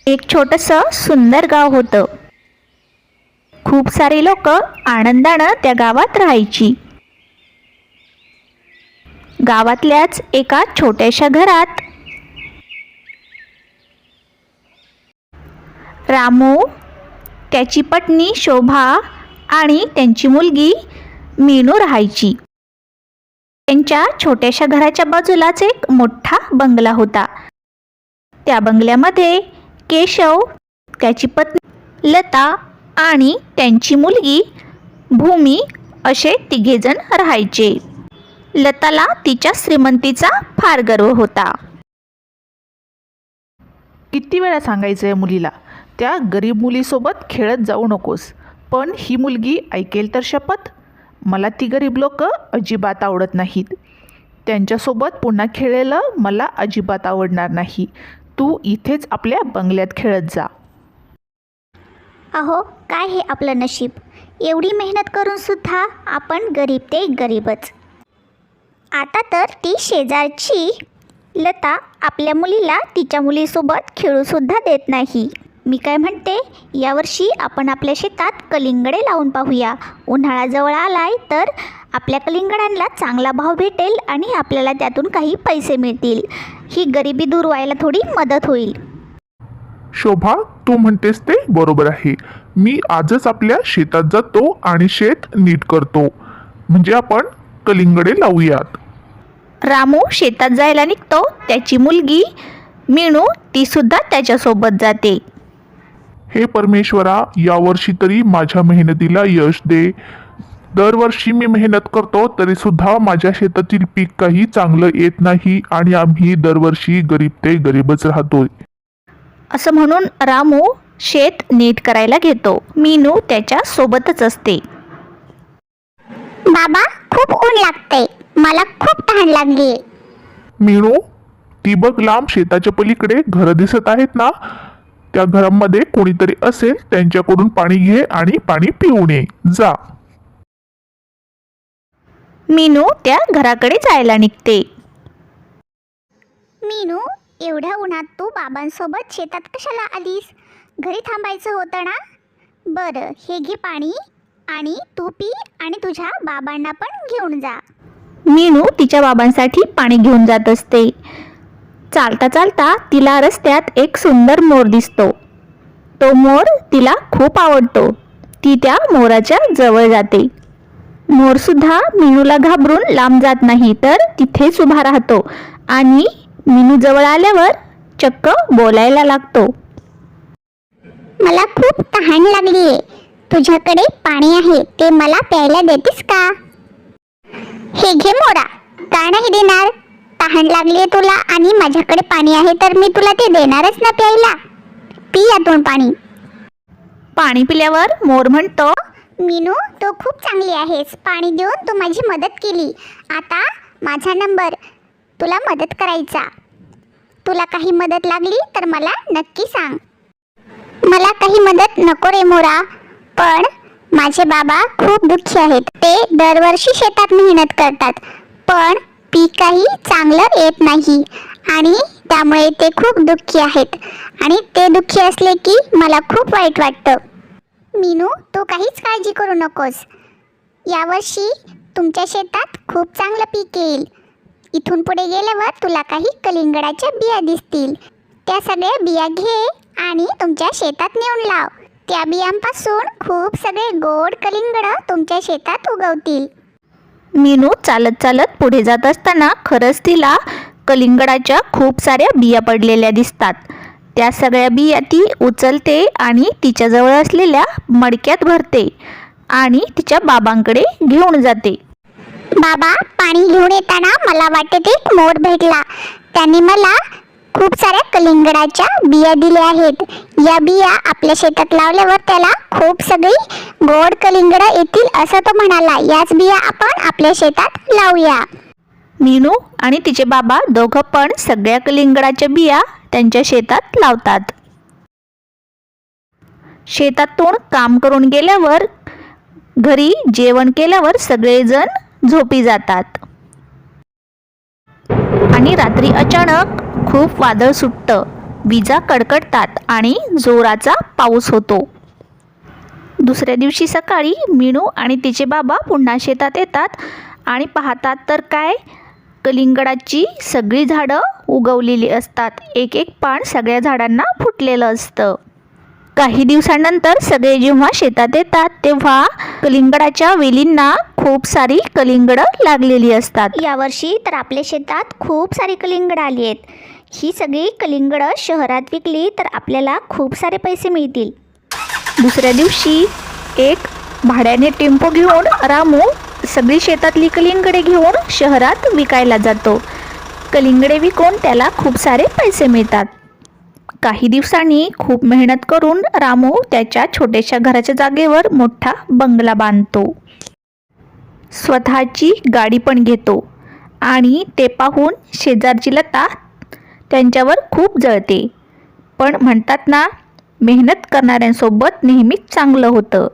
एक छोटंसं सुंदर गाव होतं. खूप सारे लोक आनंदानं त्या गावात राहायची. गावातल्याच एका छोट्याशा घरात रामू, त्याची पत्नी शोभा आणि त्यांची मुलगी मीनू राहायची. त्यांच्या छोट्याशा घराच्या बाजूलाच एक मोठा बंगला होता. त्या बंगल्यामध्ये केशव, त्याची पत्नी लता आणि त्यांची मुलगी भूमी असे तिघेजण राहायचे. लताला तिच्या श्रीमंतीचा फार गर्व होता. किती वेळा सांगायचं आहे मुलीला, त्या गरीब मुलीसोबत खेळत जाऊ नकोस. पण ही मुलगी ऐकेल तर शपथ. मला ती गरीब लोक अजिबात आवडत नाहीत. त्यांच्यासोबत पुन्हा खेळलेलं मला अजिबात आवडणार नाही. तू इथेच आपल्या बंगल्यात खेळत जा. अहो, काय हे आपलं नशीब. एवढी मेहनत करून सुद्धा आपण गरीब ते गरीबच. आता तर ती शेजारची लता आपल्या मुलीला तिच्या मुलीसोबत खेळूसुद्धा देत नाही. मी काय म्हणते, यावर्षी आपण आपल्या शेतात कलिंगडे लावून पाहूया. उन्हाळा जवळ आलाय तर आपल्या कलिंगडांना चांगला भाव भेटेल आणि आपल्याला त्यातून काही पैसे मिळतील. ही गरिबी दूर व्हायला थोडी मदत होईल. शोभा, तू म्हणतेस ते बरोबर आहे. मी आजच आपल्या शेतात जातो आणि शेत नीट करतो, म्हणजे आपण कलिंगडे लावूयात. रामू शेतात जायला निघतो. त्याची मुलगी मीनू ती सुद्धा त्याच्यासोबत जाते. हे परमेश्वरा, यावर्षी तरी माझ्या मेहनतीला यश दे. दरवर्षी मी मेहनत करतो तरी सुद्धा माझ्या शेतातील पीक काही चांगलं येत नाही आणि आम्ही दरवर्षी गरीब ते गरीबच राहतोय. असं म्हणून रामू शेत नीट करायला घेतो. मीनू त्याच्या सोबतच असते. बाबा, खूप ऊन लागतंय, मला खूप तहान लागली. मीनू, ती बघ लांब शेताच्या पलीकडे घरं दिसत आहेत ना, त्या घरांमध्ये कोणीतरी असेल, त्यांच्याकडून पाणी घे आणि पाणी पिऊन ये जा. मीनू त्या घराकडे जायला निघते. मीनू, एवढ्या उन्हात तू बाबांसोबत शेतात कशाला आलीस? घरी थांबायचं होतं ना. बरं, हे घे पाणी आणि तू पी आणि तुझ्या बाबांना पण घेऊन जा. मीनू तिच्या बाबांसाठी पाणी घेऊन जात असते. चालता चालता तिला रस्त्यात एक सुंदर मोर दिसतो. तो मोर तिला खूप आवडतो. ती त्या मोराच्या जवळ जाते. मोर सुद्धा मीनूला घाबरून लांब जात नाही, तर तिथेच उभा राहतो आणि मीनू जवळ आल्यावर चक्क बोलायला लागतो. मला खूप तहान लागलीये. तुझ्याकडे पाणी आहे, ते मला प्यायला देतेस का? हे घे मोरा. का नाही देणार? तहान लागलीये तुला आणि माझ्याकडे पाणी आहे तर मी तुला ते देणारच ना प्यायला. पी यातून पाणी. पाणी पिल्यावर मोर म्हणतो, मीनू, तू खूप चांगली आहेस. पाणी देऊन तू माझी मदत केली. आता माझा नंबर तुला मदत करायचा. तुला काही मदत लागली तर मला नक्की सांग. मला काही मदत नको रे मोरा, पण माझे बाबा खूप दुःखी आहेत. ते दरवर्षी शेतात मेहनत करतात, पण पीक काही चांगलं येत नाही आणि त्यामुळे ते खूप दुःखी आहेत आणि ते दुःखी असले की मला खूप वाईट वाटतं. मीनू, तू काहीच काळजी करू नकोस. यावर्षी तुमच्या शेतात खूप चांगलं पीक येईल. इथून पुढे गेल्यावर तुला काही कलिंगडाच्या बिया दिसतील. त्या सगळ्या बिया घे आणि तुमच्या शेतात नेऊन लाव. त्या बियांपासून खूप सगळे गोड कलिंगड तुमच्या शेतात उगवतील. मीनू चालत चालत पुढे जात असताना खरंच तिला कलिंगडाच्या खूप साऱ्या बिया पडलेल्या दिसतात. त्या सगळ्या बिया ती उचलते आणि तिच्याजवळ असलेल्या मडक्यात भरते आणि तिच्या बाबांकडे घेऊन जाते. बाबा, पाणी घेऊन येताना मला वाटते एक मोर भेटला. त्याने मला खूप साऱ्या कलिंगडाच्या बिया दिल्या आहेत. या बिया आपल्या शेतात लावल्यावर त्याला खूप सगळी गोड कलिंगड येतील असं तो म्हणाला. याच बिया आपण आपल्या शेतात लावूया. मीनू आणि तिचे बाबा दोघं पण सगळ्या कलिंगडाच्या बिया त्यांच्या शेतात लावतात. शेतातून काम करून गेल्यावर घरी जेवण केल्यावर सगळेजण झोपी जातात आणि रात्री अचानक खूप वादळ सुटतं. विजा कडकडतात आणि जोराचा पाऊस होतो. दुसऱ्या दिवशी सकाळी मीनू आणि तिचे बाबा पुन्हा शेतात येतात आणि पाहतात तर काय, कलिंगडाची सगळी झाडं उगवलेली असतात. एक एक पान सगळ्या झाडांना फुटलेलं असतं. काही दिवसांनंतर सगळे जेव्हा शेतात येतात तेव्हा कलिंगडाच्या वेलींना खूप सारी कलिंगडं लागलेली असतात. यावर्षी तर आपल्या शेतात खूप सारी कलिंगडं आली आहेत. ही सगळी कलिंगडं शहरात विकली तर आपल्याला खूप सारे पैसे मिळतील. दुसऱ्या दिवशी एक भाड्याने टेम्पो घेऊन रामू सगळी शेतातली कलिंगडे घेऊन शहरात विकायला जातो. कलिंगडे विकून त्याला खूप सारे पैसे मिळतात. काही दिवसांनी खूप मेहनत करून रामू त्याच्या छोट्याशा घराच्या जागेवर मोठा बंगला बांधतो. स्वतःची गाडी पण घेतो आणि ते पाहून शेजारची लता त्यांच्यावर खूप जळते. पण म्हणतात ना, मेहनत करणाऱ्यांसोबत नेहमीच चांगलं होतं.